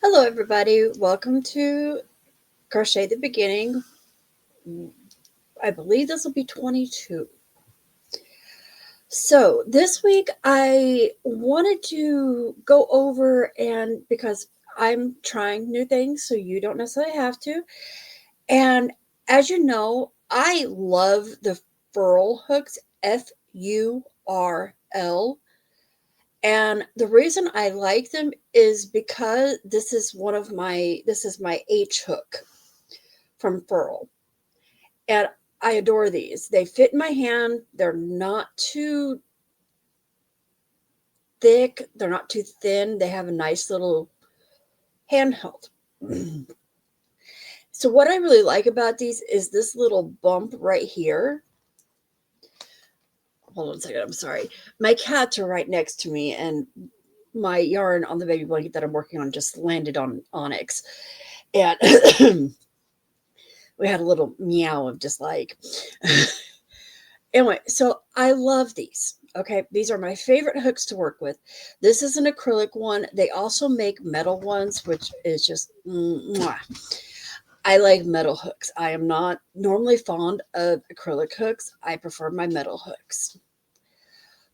Hello, everybody. Welcome to Crochet the Beginning. I believe this will be 22. So, this week I wanted to go over, and because I'm trying new things, so you don't necessarily have to. And as you know, I love the furl hooks, Furl. And the reason I like them is because this is my H hook from Furl. And I adore these. They fit in my hand. They're not too thick. They're not too thin. They have a nice little handheld. So what I really like about these is this little bump right here. Hold on a second. I'm sorry. My cats are right next to me, and my yarn on the baby blanket that I'm working on just landed on Onyx. And we had a little meow of just like anyway, so I love these. Okay, these are my favorite hooks to work with. This is an acrylic one. They also make metal ones, which is just mwah. I like metal hooks. I am not normally fond of acrylic hooks. I prefer my metal hooks.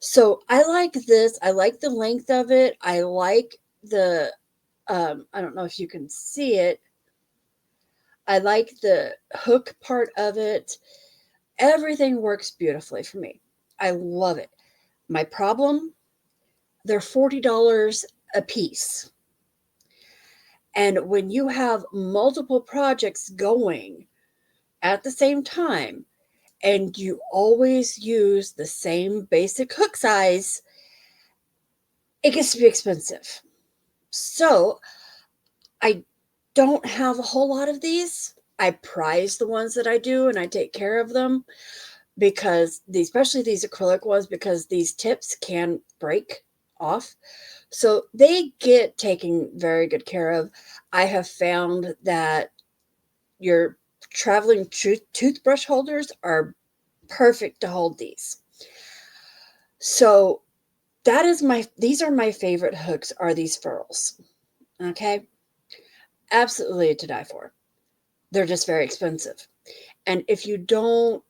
So I like this. I like the length of it. I like the I don't know if you can see it. I like the hook part of it. Everything works beautifully for me. I love it. My problem, they're $40 a piece. And when you have multiple projects going at the same time, and you always use the same basic hook size, it gets to be expensive. So I don't have a whole lot of these. I prize the ones that I do and I take care of them because especially these acrylic ones, because these tips can break off. So they get taken very good care of. I have found that your traveling toothbrush holders are perfect to hold these. So these are my favorite hooks, are these furls. Okay. Absolutely to die for. They're just very expensive. And if you don't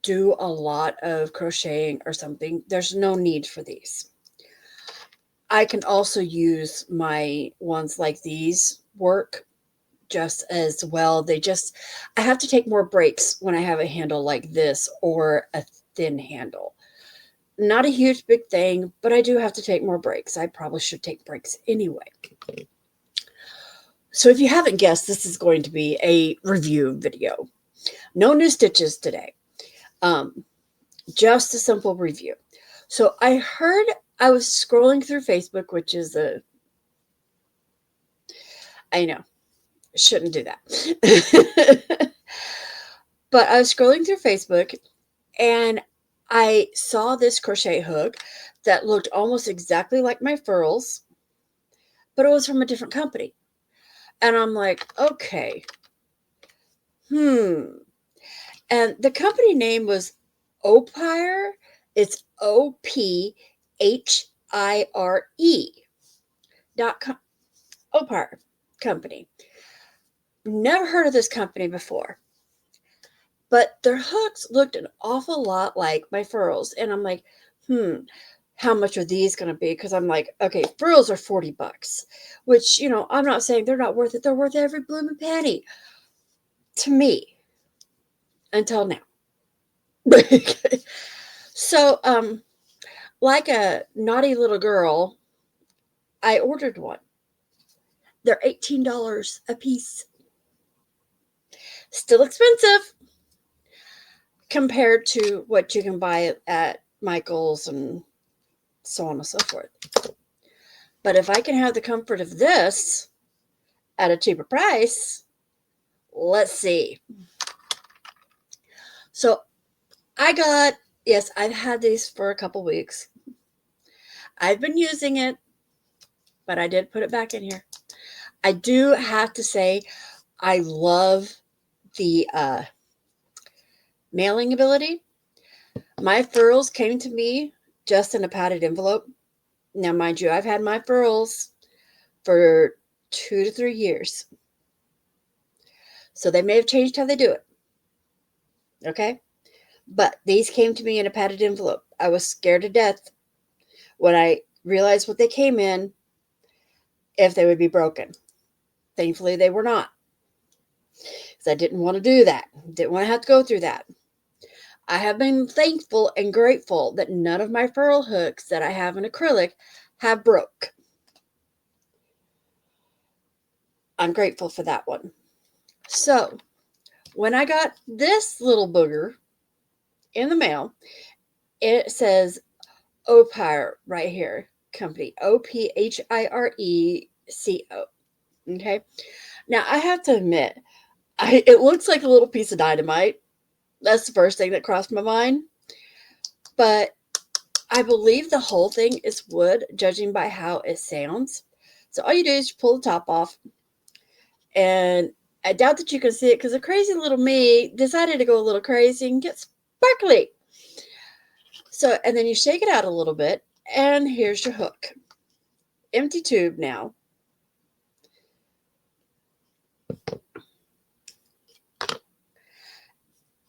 do a lot of crocheting or something, there's no need for these. I can also use my ones like these work just as well. I have to take more breaks when I have a handle like this or a thin handle. Not a huge big thing, but I do have to take more breaks. I probably should take breaks anyway. So if you haven't guessed, this is going to be a review video. No new stitches today. Just a simple review. So I was scrolling through Facebook, which is I know, shouldn't do that. But I was scrolling through Facebook and I saw this crochet hook that looked almost exactly like my furls, but it was from a different company. And I'm like, okay, And the company name was Ophire. It's OPHIRE.com. Ophire company. Never heard of this company before. But their hooks looked an awful lot like my furls. And I'm like, how much are these going to be? Because I'm like, okay, furls are $40, which, I'm not saying they're not worth it. They're worth every blooming penny to me until now. So, like a naughty little girl, I ordered one. They're $18 a piece. Still expensive compared to what you can buy at Michael's and so on and so forth. But if I can have the comfort of this at a cheaper price, let's see. So yes, I've had these for a couple weeks. I've been using it, but I did put it back in here. I do have to say, I love the mailing ability. My furls came to me just in a padded envelope. Now, mind you, I've had my furls for 2 to 3 years. So they may have changed how they do it. Okay? But these came to me in a padded envelope. I was scared to death when I realized what they came in, if they would be broken. Thankfully, they were not. Because I didn't want to do that. Didn't want to have to go through that. I have been thankful and grateful that none of my ferrule hooks that I have in acrylic have broke. I'm grateful for that one. So, when I got this little booger in the mail, it says Ophire right here, company, Ophireco. Okay. Now, I have to admit, it looks like a little piece of dynamite. That's the first thing that crossed my mind. But I believe the whole thing is wood, judging by how it sounds. So all you do is you pull the top off. And I doubt that you can see it because a crazy little me decided to go a little crazy and get sparkly. So, and then you shake it out a little bit. And here's your hook. Empty tube now.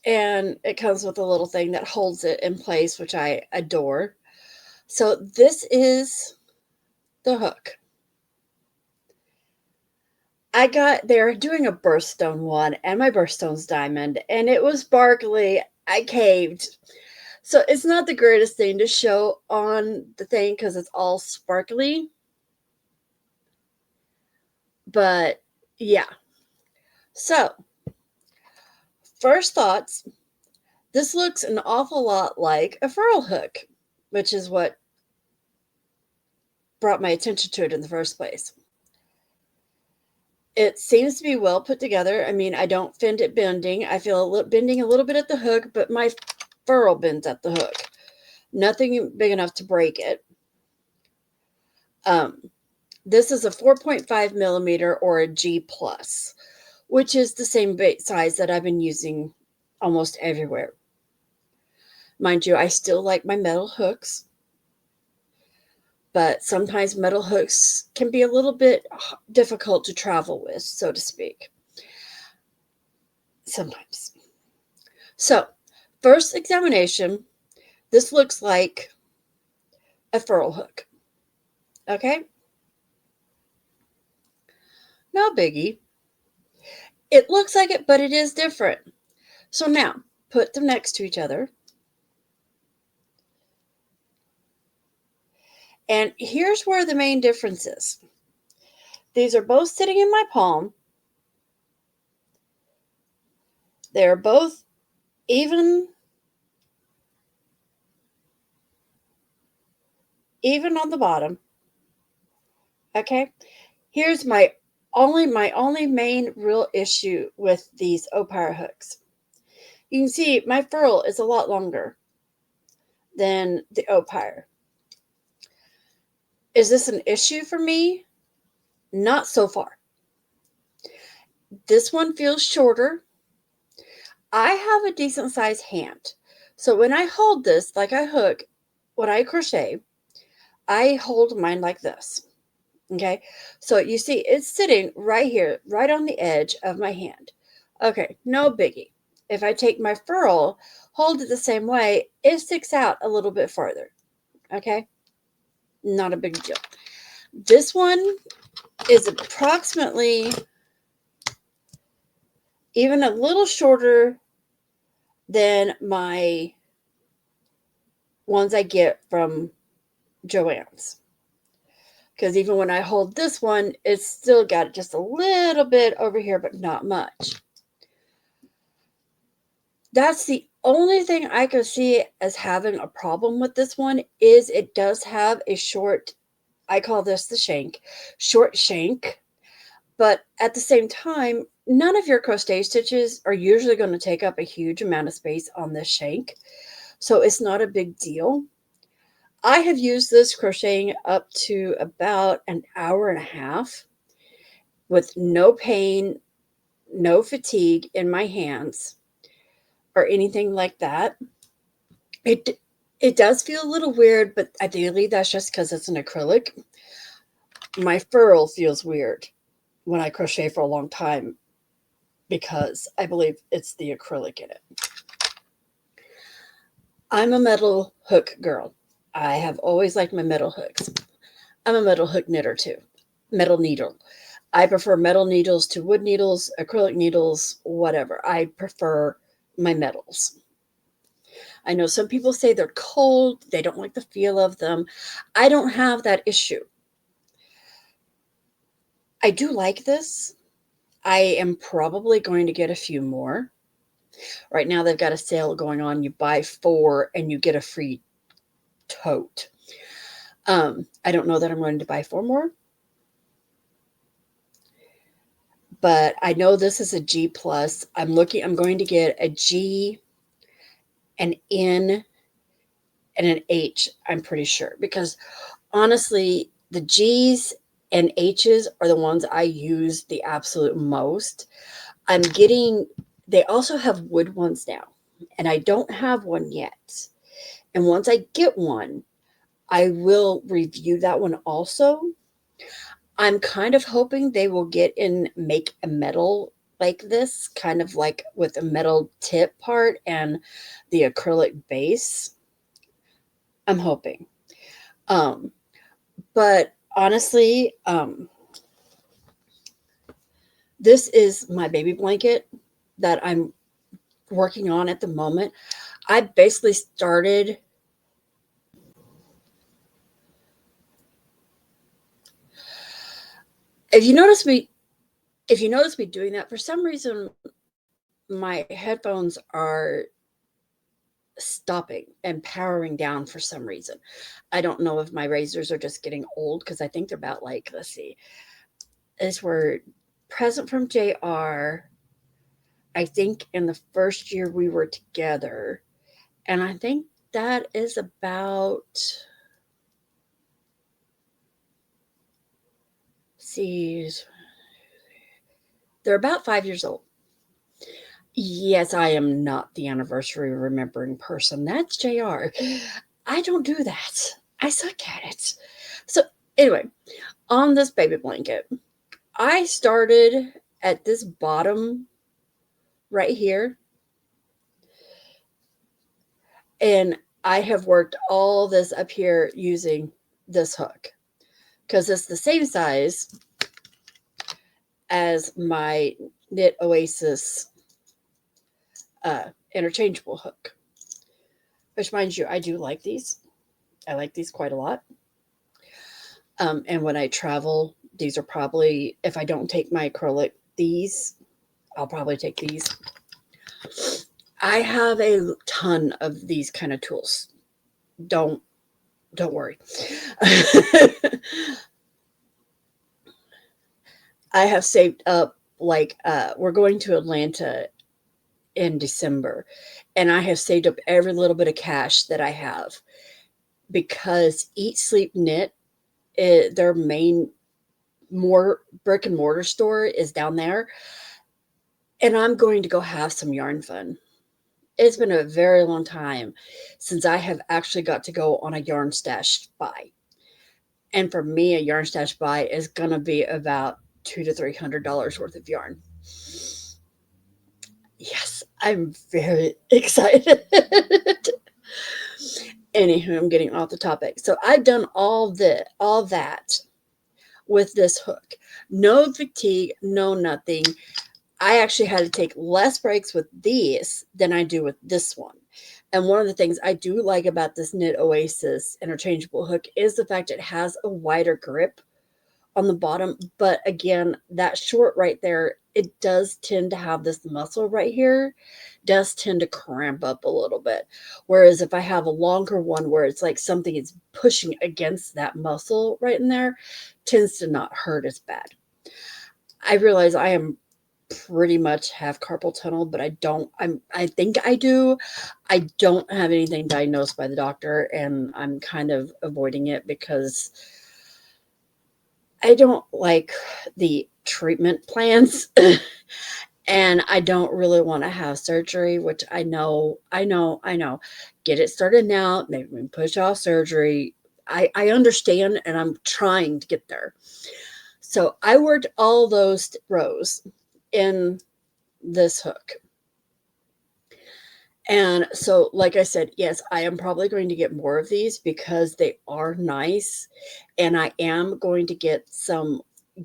And it comes with a little thing that holds it in place, which I adore. So this is the hook. They're doing a birthstone one, and my birthstone's diamond, and it was sparkly. I caved. So it's not the greatest thing to show on the thing because it's all sparkly. But yeah. So, first thoughts. This looks an awful lot like a ferrule hook, which is what brought my attention to it in the first place. It seems to be well put together. I mean, I don't find it bending. I feel bending a little bit at the hook, but my ferrule bends at the hook. Nothing big enough to break it. This is a 4.5 millimeter or a G+, which is the same size that I've been using almost everywhere. Mind you, I still like my metal hooks, but sometimes metal hooks can be a little bit difficult to travel with, so to speak. Sometimes. So, first examination, this looks like a ferrule hook. Okay? No biggie. It looks like it, but it is different. So now, put them next to each other. And here's where the main difference is. These are both sitting in my palm. They're both even on the bottom. Okay? Here's my only main real issue with these Ophire hooks. You can see my ferrule is a lot longer than the Ophire. Is this an issue for me? Not so far. This one feels shorter. I have a decent sized hand. So when I hold this like I hook, when I crochet, I hold mine like this. Okay. So you see it's sitting right here, right on the edge of my hand. Okay. No biggie. If I take my ferrule, hold it the same way, it sticks out a little bit further. Okay. Not a big deal. This one is approximately even a little shorter than my ones I get from Joann's. Because even when I hold this one, it's still got just a little bit over here, but not much. That's the only thing I could see as having a problem with this one is it does have a short, I call this the shank, short shank. But at the same time, none of your crochet stitches are usually going to take up a huge amount of space on this shank. So it's not a big deal. I have used this crocheting up to about an hour and a half with no pain, no fatigue in my hands or anything like that. It does feel a little weird, but ideally that's just because it's an acrylic. My ferrule feels weird. when I crochet for a long time because I believe it's the acrylic in it. I'm a metal hook girl. I have always liked my metal hooks. I'm a metal hook knitter too. Metal needle. I prefer metal needles to wood needles, acrylic needles, whatever. I prefer my metals. I know some people say they're cold, they don't like the feel of them. I don't have that issue. I do like this. I am probably going to get a few more. Right now they've got a sale going on. You buy 4 and you get a free tote. I don't know that I'm going to buy 4 more. But I know this is a G plus. I'm going to get a G, an N, and an H, I'm pretty sure. Because honestly, the G's and H's are the ones I use the absolute most. They also have wood ones now, and I don't have one yet. And once I get one, I will review that one also. I'm kind of hoping they will make a metal like this, kind of like with a metal tip part and the acrylic base. I'm hoping. But honestly, this is my baby blanket that I'm working on at the moment. I basically started. If you notice me doing that, for some reason, my headphones are stopping and powering down for some reason. I don't know if my razors are just getting old because I think they're about like, let's see, these were present from JR, I think in the first year we were together. And I think that is about, see, they're about 5 years old. Yes, I am not the anniversary remembering person. That's JR. I don't do that. I suck at it. So anyway, on this baby blanket, I started at this bottom right here. And I have worked all this up here using this hook because it's the same size as my Knit Oasis interchangeable hook. Which, mind you, I do like these. I like these quite a lot. And when I travel, these are probably, if I don't take my acrylic, I'll probably take these. I have a ton of these kind of tools. Don't worry. I have saved up, like, we're going to Atlanta in December, and I have saved up every little bit of cash that I have because Eat Sleep Knit, their main brick and mortar store is down there, and I'm going to go have some yarn fun. It's been a very long time since I have actually got to go on a yarn stash buy. And for me, a yarn stash buy is going to be about $200 to $300 worth of yarn. Yes, I'm very excited. Anywho, I'm getting off the topic. So I've done all that with this hook. No fatigue, no nothing. I actually had to take less breaks with these than I do with this one. And one of the things I do like about this Knit Oasis interchangeable hook is the fact it has a wider grip on the bottom. But again, that short right there, it does tend to have this muscle right here, does tend to cramp up a little bit. Whereas if I have a longer one where it's like something is pushing against that muscle right in there, tends to not hurt as bad. I realize I am pretty much have carpal tunnel, but I think I do. I don't have anything diagnosed by the doctor, and I'm kind of avoiding it because I don't like the treatment plans. And I don't really want to have surgery, which I know. Get it started now, maybe we push off surgery. I understand, and I'm trying to get there. So I worked all those rows in this hook. And so, like I said, yes, I am probably going to get more of these because they are nice. And I am going to get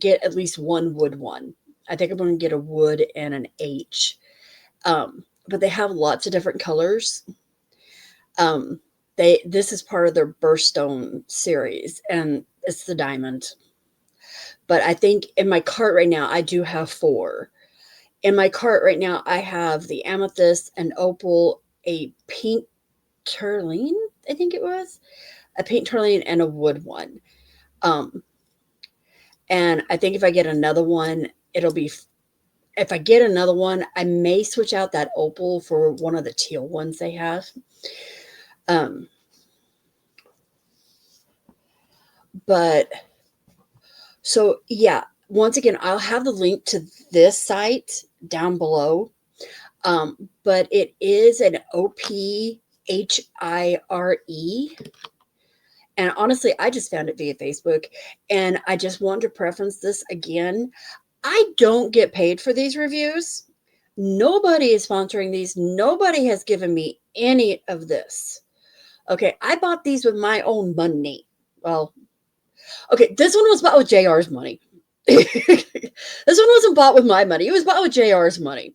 at least one wood one. I think I'm going to get a wood and an H. But they have lots of different colors. This is part of their Birthstone series, and it's the diamond. But I think in my cart right now, I do have 4. In my cart right now, I have the amethyst, an opal, a pink tourmaline, I think it was, a pink tourmaline, and a wood one. And I think if I get another one, if I get another one, I may switch out that opal for one of the teal ones they have. But so yeah, once again, I'll have the link to this site down below. But it is an Ophire. And honestly, I just found it via Facebook. And I just want to preference this again. I don't get paid for these reviews. Nobody is sponsoring these. Nobody has given me any of this. Okay, I bought these with my own money. Well, okay, this one was bought with JR's money. This one wasn't bought with my money. It was bought with JR's money.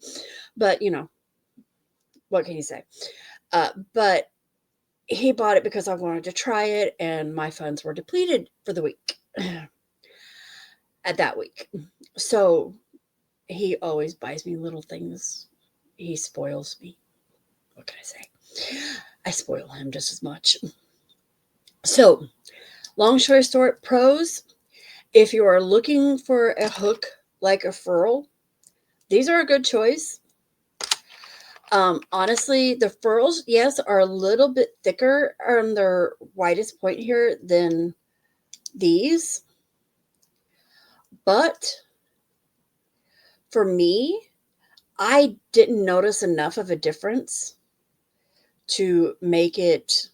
But, what can you say? But he bought it because I wanted to try it, and my funds were depleted for the week. At that week. So he always buys me little things. He spoils me. What can I say? I spoil him just as much. So, long story short, pros. If you are looking for a hook like a furl, these are a good choice. Honestly, the furls, yes, are a little bit thicker on their widest point here than these. But for me, I didn't notice enough of a difference to make it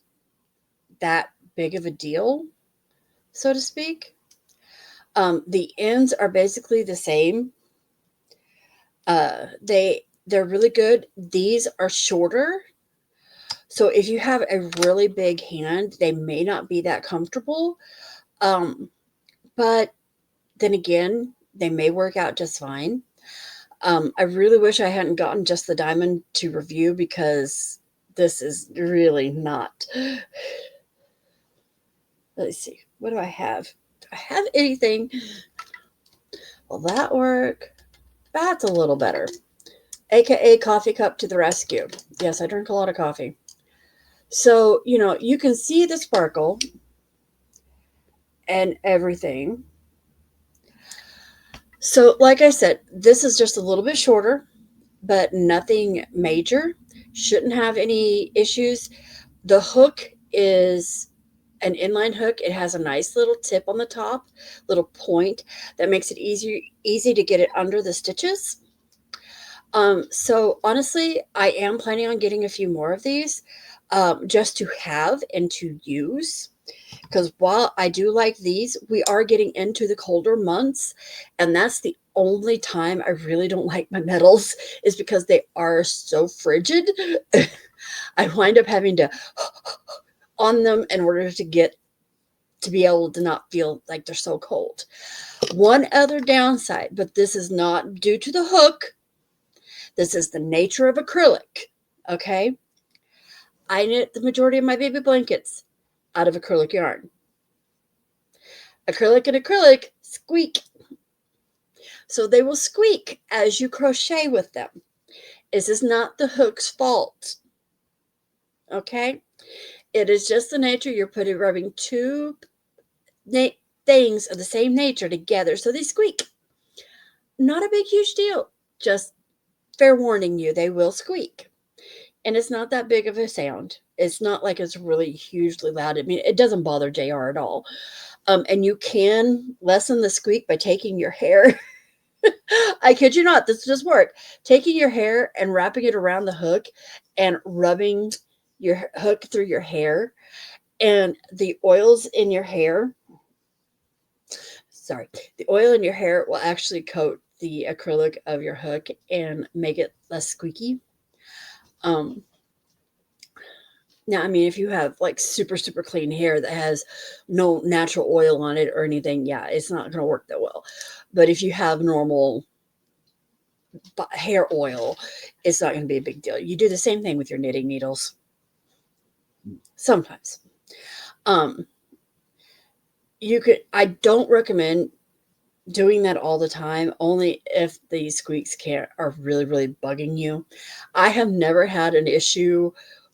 that big of a deal, so to speak. The ends are basically the same. They're really good. These are shorter. So if you have a really big hand, they may not be that comfortable. But then again, they may work out just fine. I really wish I hadn't gotten just the diamond to review because this is really not. Let's see. What do I have? Do I have anything? Will that work? That's a little better. AKA coffee cup to the rescue. Yes, I drink a lot of coffee. So, you can see the sparkle and everything. So, like I said, this is just a little bit shorter, but nothing major. Shouldn't have any issues. The hook is an inline hook. It has a nice little tip on the top, little point that makes it easy to get it under the stitches. So honestly, I am planning on getting a few more of these just to have and to use. Because while I do like these, we are getting into the colder months. And that's the only time I really don't like my metals is because they are so frigid. I wind up having to on them in order to be able to not feel like they're so cold. One other downside, but this is not due to the hook. This is the nature of acrylic. Okay. I knit the majority of my baby blankets out of acrylic yarn. Acrylic and acrylic squeak. So they will squeak as you crochet with them. This is not the hook's fault. Okay. It is just the nature. You're rubbing two things of the same nature together. So they squeak. Not a big, huge deal. Just fair warning you, they will squeak. And it's not that big of a sound. It's not like it's really hugely loud. I mean, it doesn't bother JR at all. And you can lessen the squeak by taking your hair. I kid you not, this does work. Taking your hair and wrapping it around the hook and rubbing your hook through your hair and the oils in your hair sorry, the oil in your hair will actually coat the acrylic of your hook and make it less squeaky. Um, Now, I mean, if you have like super, super clean hair that has no natural oil on it or anything, yeah, it's not going to work that well. But if you have normal hair oil, it's not going to be a big deal. You do the same thing with your knitting needles sometimes. Um, I don't recommend doing that all the time, only if the squeaks are really, really bugging you. I have never had an issue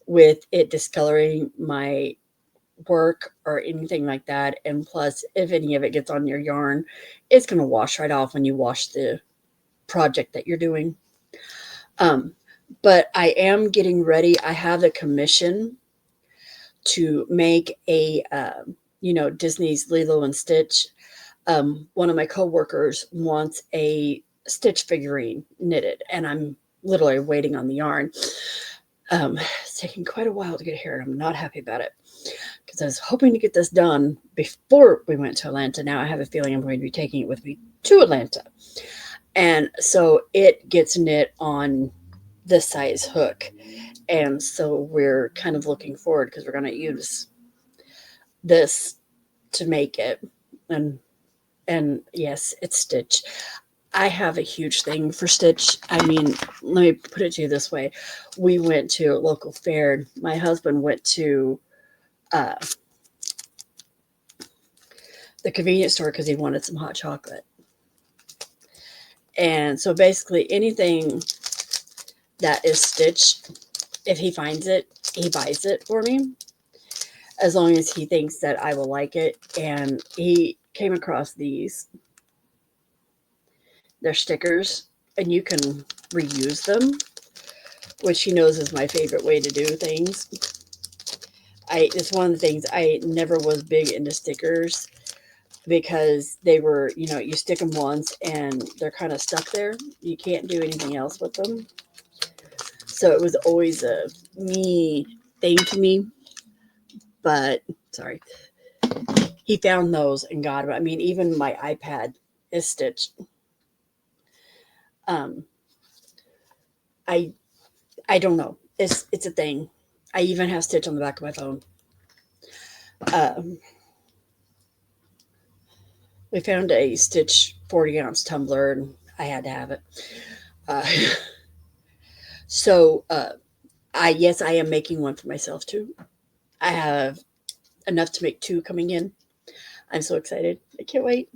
with it discoloring my work or anything like that. And plus, if any of it gets on your yarn, it's going to wash right off when you wash the project that you're doing. But I am getting ready. I have a commission to make a, Disney's Lilo and Stitch. One of my coworkers wants a Stitch figurine knitted, and I'm literally waiting on the yarn. It's taking quite a while to get here, and I'm not happy about it because I was hoping to get this done before we went to Atlanta. Now I have a feeling I'm going to be taking it with me to Atlanta. And so it gets knit on this size hook. And so we're kind of looking forward because we're going to use this to make it. And yes, it's Stitch. I have a huge thing for Stitch. I mean, let me put it to you this way. We went to a local fair. My husband went to the convenience store because he wanted some hot chocolate. And so basically anything that is Stitch, if he finds it, he buys it for me, as long as he thinks that I will like it. And he came across these. They're stickers, and you can reuse them, which he knows is my favorite way to do things. It's one of the things I never was big into stickers because they were, you stick them once and they're kind of stuck there. You can't do anything else with them. So it was always a me thing to me. But sorry, he found those and got them. I mean, even my iPad is stitched. I don't know. It's a thing. I even have Stitch on the back of my phone. We found a Stitch 40-ounce tumbler, and I had to have it. Yes, I am making one for myself too. I have enough to make 2 coming in. I'm so excited. I can't wait.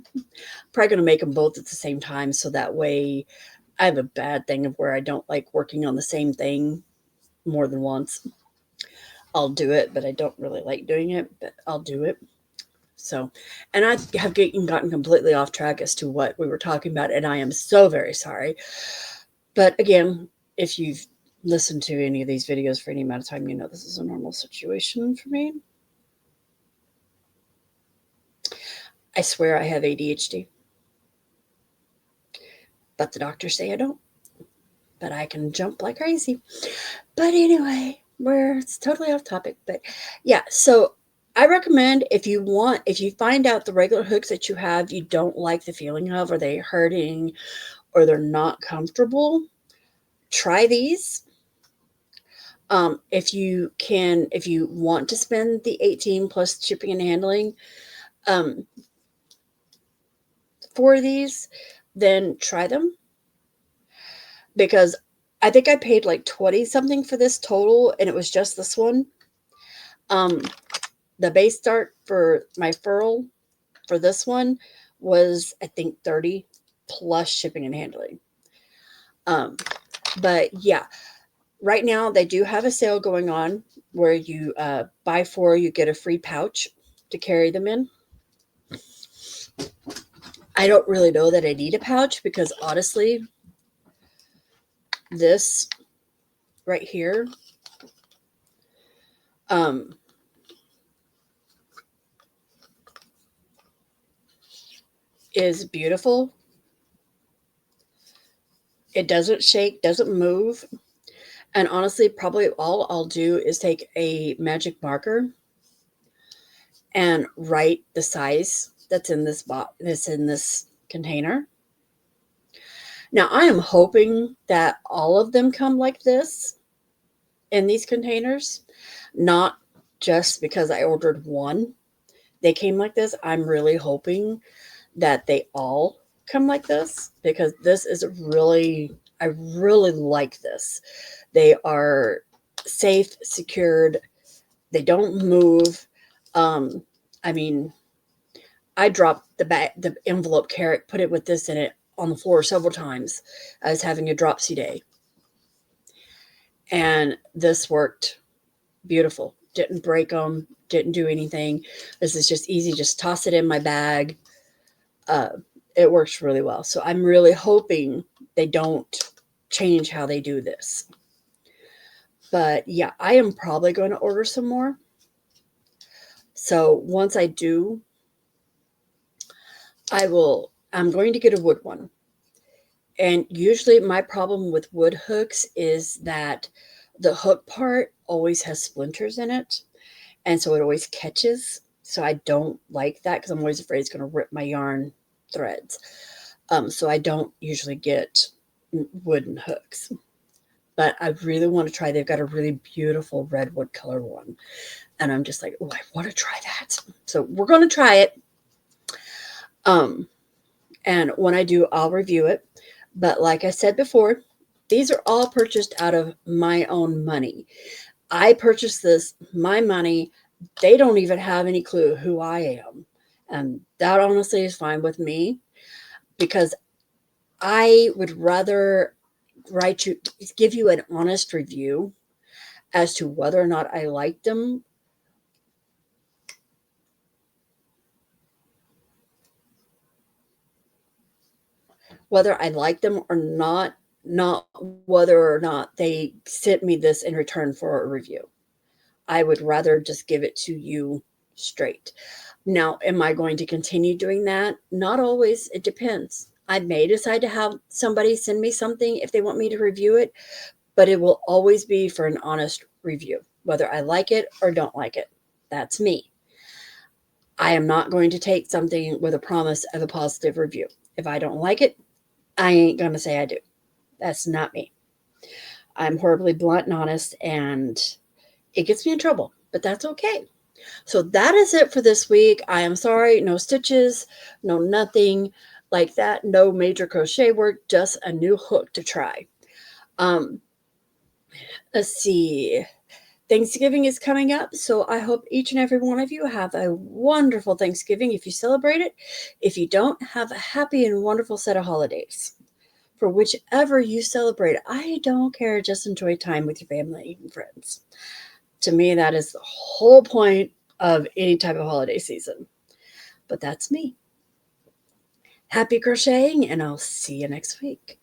Probably going to make them both at the same time, so that way I have a bad thing of where I don't like working on the same thing more than once. I'll do it, but I don't really like doing it, but I'll do it. So, and I have gotten completely off track as to what we were talking about, and I am so very sorry. But again, if you've listened to any of these videos for any amount of time, you know this is a normal situation for me. I swear I have ADHD. But the doctors say I don't. But I can jump like crazy. But anyway, it's totally off topic. But yeah, so I recommend if you find out the regular hooks that you have, you don't like the feeling of, or they're hurting, or they're not comfortable, try these. If you want to spend the $18 plus shipping and handling for these, then try them. Because I think I paid like 20 something for this total, and it was just this one. The base start for my furl for this one was, I think, 30 plus shipping and handling. But yeah, right now they do have a sale going on where you buy 4, you get a free pouch to carry them in. I don't really know that I need a pouch because honestly, this right here, is beautiful. It doesn't shake, doesn't move. And honestly, probably all I'll do is take a magic marker and write the size that's in this container. Now I am hoping that all of them come like this in these containers, not just because I ordered one. They came like this. I'm really hoping that they all come like this because this is I really like this. They are safe, secured, they don't move. Um, I mean, I dropped the envelope carrot, put it with this in it on the floor several times. I was having a dropsy day. And this worked beautiful. Didn't break them, didn't do anything. This is just easy. Just toss it in my bag. Uh, it works really well. So I'm really hoping they don't change how they do this. But yeah, I am probably going to order some more. So once I do, I'm going to get a wood one. And usually my problem with wood hooks is that the hook part always has splinters in it. And so it always catches. So I don't like that because I'm always afraid it's going to rip my yarn threads. So I don't usually get wooden hooks. But I really want to try. They've got a really beautiful redwood color one. And I'm just like, oh, I want to try that. So we're going to try it. And when I do, I'll review it. But like I said before, these are all purchased out of my own money. I purchased this, my money. They don't even have any clue who I am. And that honestly is fine with me because I would rather give you an honest review as to whether or not I like them. Whether I like them or not whether or not they sent me this in return for a review. I would rather just give it to you straight. Now, am I going to continue doing that? Not always. It depends. I may decide to have somebody send me something if they want me to review it, but it will always be for an honest review, whether I like it or don't like it. That's me. I am not going to take something with a promise of a positive review. If I don't like it, I ain't going to say I do. That's not me. I'm horribly blunt and honest, and it gets me in trouble, but that's okay. So that is it for this week. I am sorry, no stitches, no nothing like that, no major crochet work, just a new hook to try. Let's see. Thanksgiving is coming up, so I hope each and every one of you have a wonderful Thanksgiving if you celebrate it. If you don't, have a happy and wonderful set of holidays. For whichever you celebrate, I don't care. Just enjoy time with your family and friends. To me, that is the whole point of any type of holiday season. But that's me. Happy crocheting, and I'll see you next week.